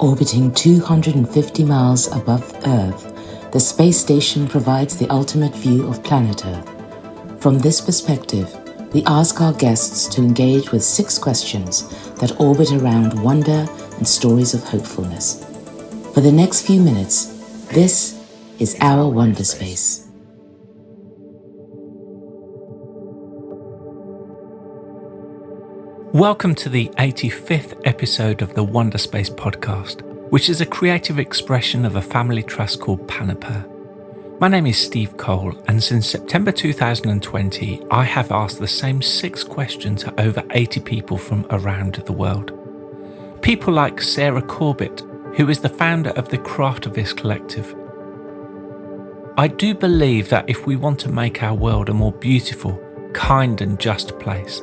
Orbiting 250 miles above Earth, the space station provides the ultimate view of planet Earth. From this perspective, we ask our guests to engage with 6 questions that orbit around wonder and stories of hopefulness. For the next few minutes, this is our Wonderspace. Welcome to the 85th episode of the Wonderspace podcast, which is a creative expression of a family trust called Panipur. My name is Steve Cole, and since September 2020, I have asked the same 6 questions to over 80 people from around the world. People like Sarah Corbett, who is the founder of the Craftivist Collective. I do believe that if we want to make our world a more beautiful, kind and just place,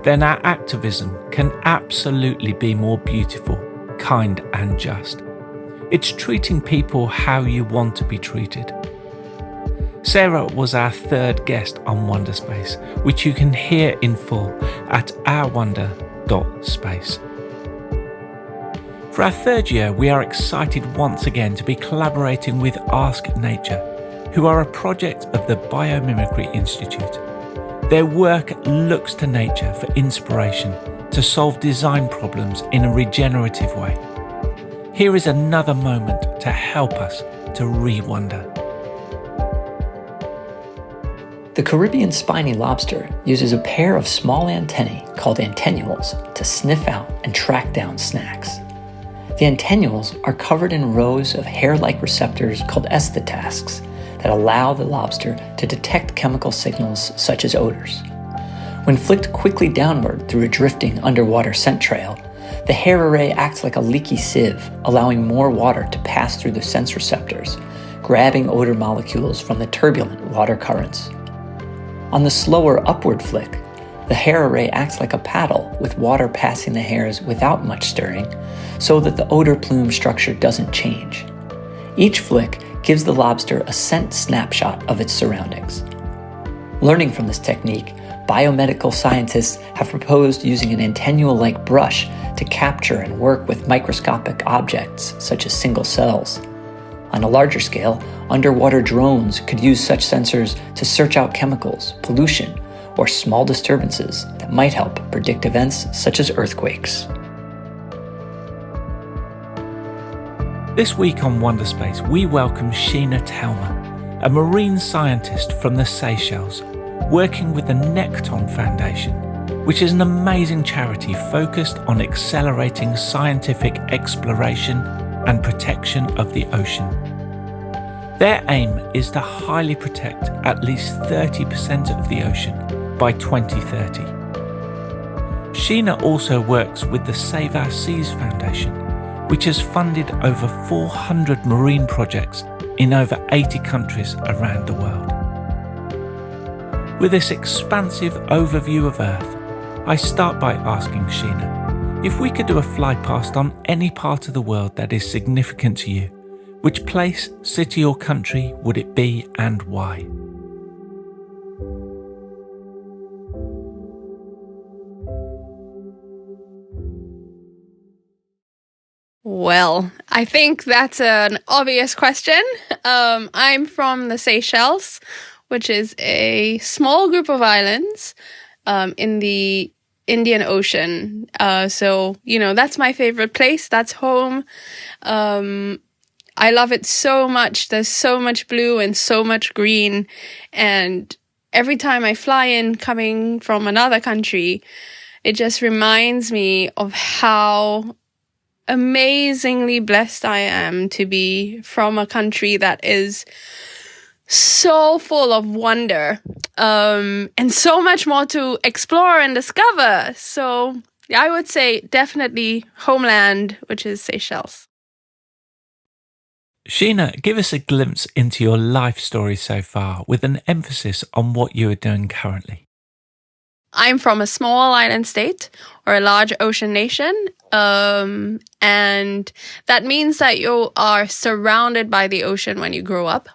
then our activism can absolutely be more beautiful, kind and just. It's treating people how you want to be treated. Sarah was our 3rd guest on Wonderspace, which you can hear in full at ourwonder.space. For our 3rd year, we are excited once again to be collaborating with Ask Nature, who are a project of the Biomimicry Institute. Their work looks to nature for inspiration to solve design problems in a regenerative way. Here is another moment to help us to re-wonder. The Caribbean spiny lobster uses a pair of small antennae called antennules to sniff out and track down snacks. The antennules are covered in rows of hair-like receptors called esthetasks that allow the lobster to detect chemical signals such as odors. When flicked quickly downward through a drifting underwater scent trail, the hair array acts like a leaky sieve, allowing more water to pass through the sense receptors, grabbing odor molecules from the turbulent water currents. On the slower upward flick, the hair array acts like a paddle with water passing the hairs without much stirring, so that the odor plume structure doesn't change. Each flick gives the lobster a scent snapshot of its surroundings. Learning from this technique, biomedical scientists have proposed using an antennule-like brush to capture and work with microscopic objects such as single cells. On a larger scale, underwater drones could use such sensors to search out chemicals, pollution, or small disturbances that might help predict events such as earthquakes. This week on Wonderspace, we welcome Sheena Talma, a marine scientist from the Seychelles, working with the Nekton Foundation, which is an amazing charity focused on accelerating scientific exploration and protection of the ocean. Their aim is to highly protect at least 30% of the ocean by 2030. Sheena also works with the Save Our Seas Foundation, which has funded over 400 marine projects in over 80 countries around the world. With this expansive overview of Earth, I start by asking Sheena if we could do a fly past on any part of the world that is significant to you. Which place, city or country would it be and why? Well, I think that's an obvious question. I'm from the Seychelles, which is a small group of islands in the Indian Ocean. So, that's my favorite place. That's home. I love it so much. There's so much blue and so much green. And every time I fly in coming from another country, it just reminds me of how amazingly blessed I am to be from a country that is so full of wonder, and so much more to explore and discover. So I would say definitely homeland, which is Seychelles. Sheena, give us a glimpse into your life story so far, with an emphasis on what you are doing currently. I'm from a small island state or a large ocean nation, and that means that you are surrounded by the ocean when you grow up.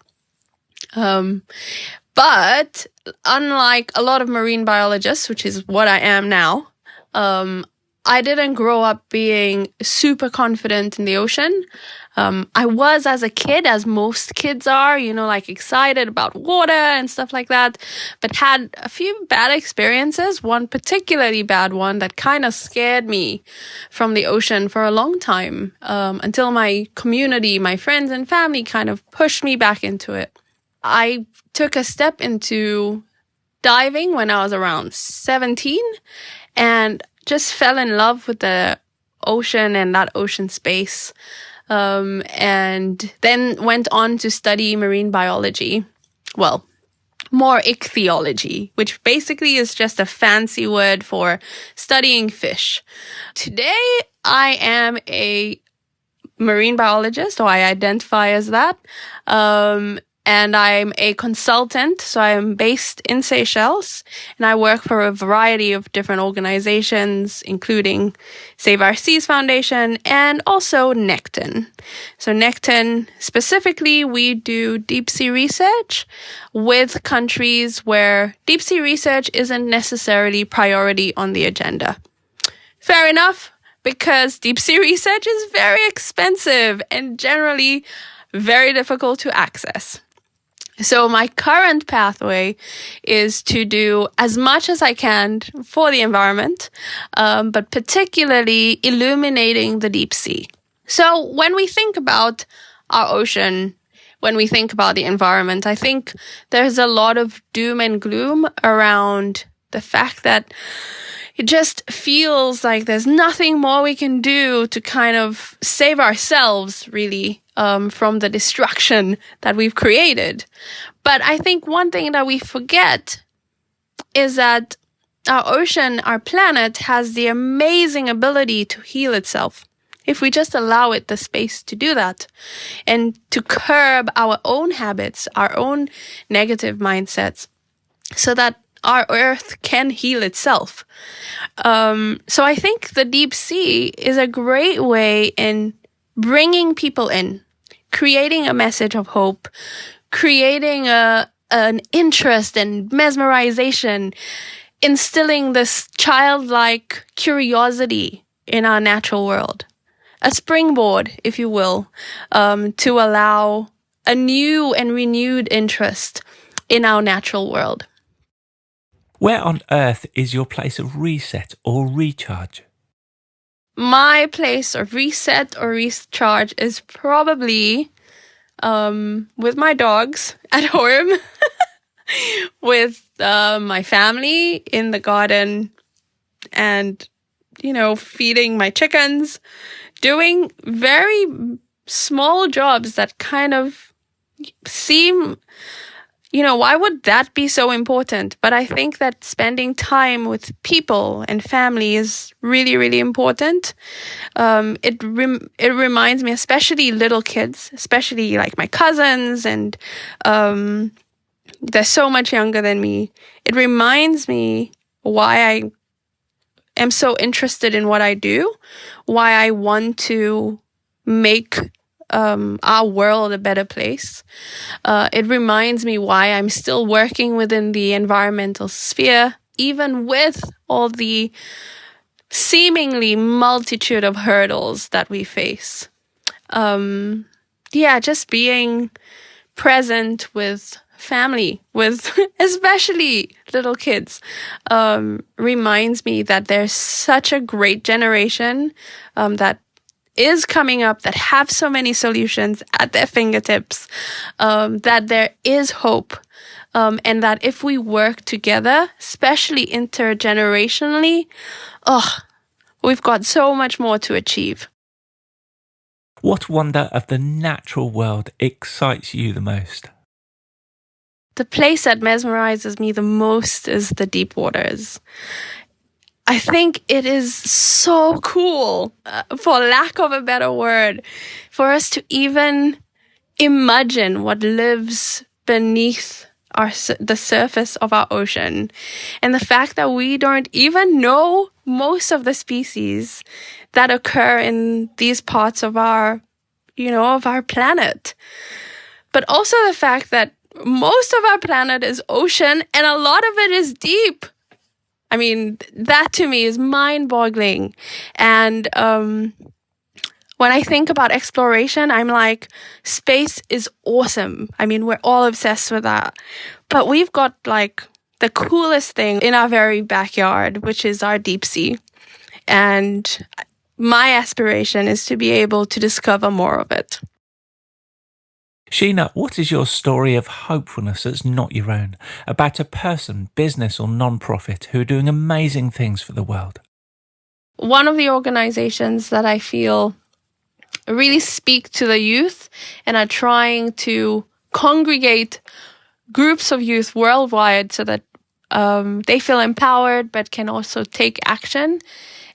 But unlike a lot of marine biologists, which is what I am now, I didn't grow up being super confident in the ocean. I was as a kid, as most kids are, like excited about water and stuff like that, but had a few bad experiences, one particularly bad one that kind of scared me from the ocean for a long time, until my community, my friends and family kind of pushed me back into it. I took a step into diving when I was around 17 and just fell in love with the ocean and that ocean space. And then went on to study marine biology. Well, more ichthyology, which basically is just a fancy word for studying fish. Today, I am a marine biologist, or I identify as that. And I'm a consultant, so I'm based in Seychelles, and I work for a variety of different organizations, including Save Our Seas Foundation and also Nekton. So Nekton, specifically, we do deep sea research with countries where deep sea research isn't necessarily priority on the agenda. Fair enough, because deep sea research is very expensive and generally very difficult to access. So my current pathway is to do as much as I can for the environment, but particularly illuminating the deep sea. So when we think about our ocean, when we think about the environment, I think there's a lot of doom and gloom around the fact that it just feels like there's nothing more we can do to kind of save ourselves, really, from the destruction that we've created. But I think one thing that we forget is that our ocean, our planet, has the amazing ability to heal itself if we just allow it the space to do that and to curb our own habits, our own negative mindsets, so that our Earth can heal itself. So I think the deep sea is a great way in bringing people in, creating a message of hope, creating an interest and mesmerization, instilling this childlike curiosity in our natural world. A springboard, if you will, to allow a new and renewed interest in our natural world. Where on earth is your place of reset or recharge? My place of reset or recharge is probably with my dogs at home, with my family in the garden, and, feeding my chickens, doing very small jobs that kind of seem, why would that be so important? But I think that spending time with people and family is really, really important. It reminds me, especially little kids, especially like my cousins, and they're so much younger than me. It reminds me why I am so interested in what I do, why I want to make our world a better place. It reminds me why I'm still working within the environmental sphere, even with all the seemingly multitude of hurdles that we face. Just being present with family, with especially little kids, reminds me that there's such a great generation that is coming up, that have so many solutions at their fingertips, that there is hope, and that if we work together, especially intergenerationally, we've got so much more to achieve. What wonder of the natural world excites you the most? The place that mesmerizes me the most is the deep waters. I think it is so cool, for lack of a better word, for us to even imagine what lives beneath the surface of our ocean. And the fact that we don't even know most of the species that occur in these parts of our planet. But also the fact that most of our planet is ocean and a lot of it is deep. I mean, that to me is mind-boggling. And when I think about exploration, I'm like, space is awesome. I mean, we're all obsessed with that. But we've got like the coolest thing in our very backyard, which is our deep sea. And my aspiration is to be able to discover more of it. Sheena, what is your story of hopefulness that's not your own, about a person, business or non-profit who are doing amazing things for the world? One of the organizations that I feel really speak to the youth and are trying to congregate groups of youth worldwide so that they feel empowered but can also take action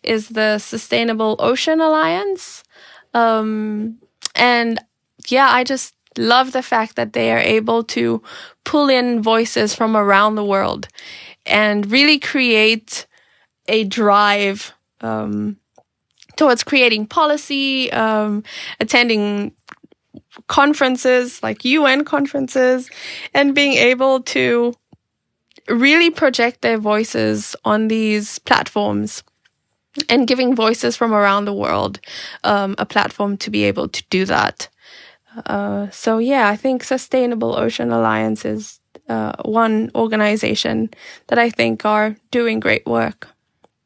is the Sustainable Ocean Alliance. And yeah, I just love the fact that they are able to pull in voices from around the world and really create a drive towards creating policy, attending conferences like UN conferences, and being able to really project their voices on these platforms and giving voices from around the world a platform to be able to do that. So yeah, I think Sustainable Ocean Alliance is one organization that I think are doing great work.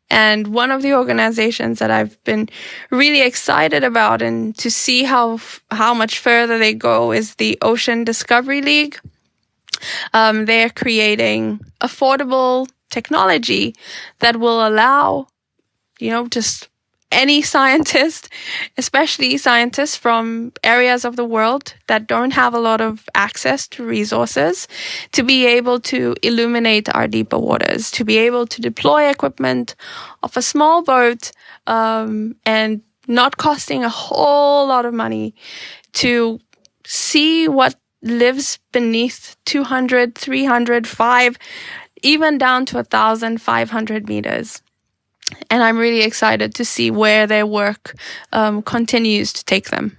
And one of the organizations that I've been really excited about and to see how much further they go is the Ocean Discovery League. They're creating affordable technology that will allow, just any scientist, especially scientists from areas of the world that don't have a lot of access to resources, to be able to illuminate our deeper waters, to be able to deploy equipment of a small boat and not costing a whole lot of money, to see what lives beneath 200, 300, 5, even down to 1,500 meters. And I'm really excited to see where their work continues to take them.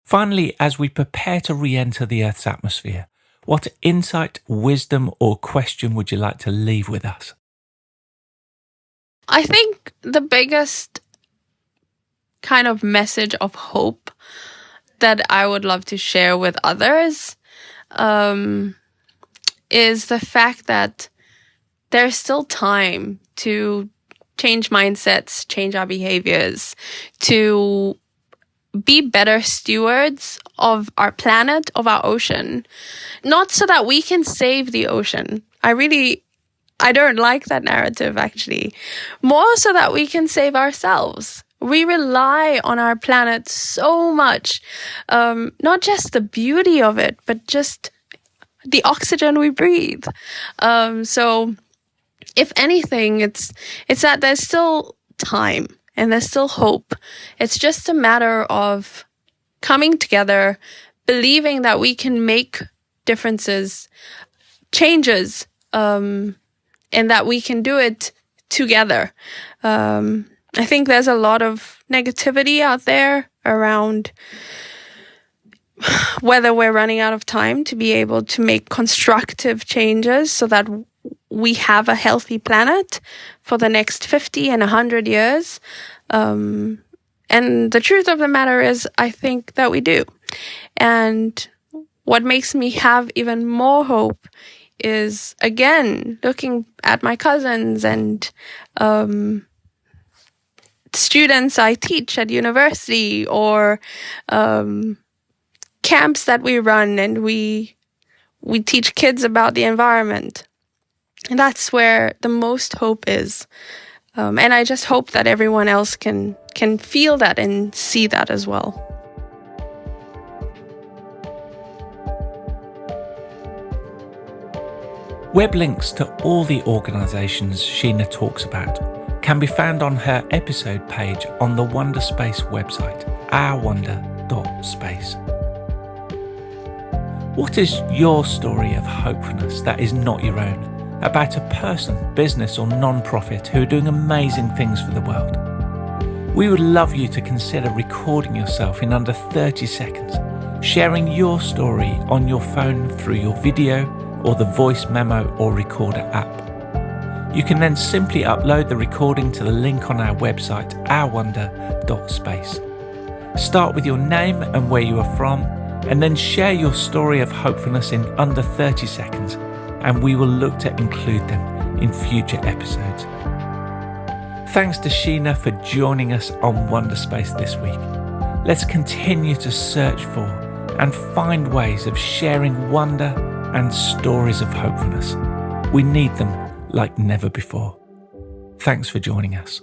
Finally, as we prepare to re-enter the Earth's atmosphere, what insight, wisdom or question would you like to leave with us? I think the biggest kind of message of hope that I would love to share with others is the fact that there's still time to change mindsets, change our behaviors, to be better stewards of our planet, of our ocean. Not so that we can save the ocean. I don't like that narrative, actually. More so that we can save ourselves. We rely on our planet so much. Not just the beauty of it, but just the oxygen we breathe. So if anything, it's that there's still time and there's still hope. It's just a matter of coming together, believing that we can make differences, changes, and that we can do it together. I think there's a lot of negativity out there around whether we're running out of time to be able to make constructive changes so that we have a healthy planet for the next 50 and 100 years. And the truth of the matter is, I think that we do. And what makes me have even more hope is, again, looking at my cousins and students I teach at university, or camps that we run, and we teach kids about the environment. And that's where the most hope is. And I just hope that everyone else can feel that and see that as well. Web links to all the organisations Sheena talks about can be found on her episode page on the Wonderspace website, ourwonder.space. What is your story of hopefulness that is not your own, about a person, business or non-profit who are doing amazing things for the world? We would love you to consider recording yourself in under 30 seconds, sharing your story on your phone through your video or the voice memo or recorder app. You can then simply upload the recording to the link on our website, ourwonder.space. Start with your name and where you are from, and then share your story of hopefulness in under 30 seconds, and we will look to include them in future episodes. Thanks to Sheena for joining us on Wonderspace this week. Let's continue to search for and find ways of sharing wonder and stories of hopefulness. We need them like never before. Thanks for joining us.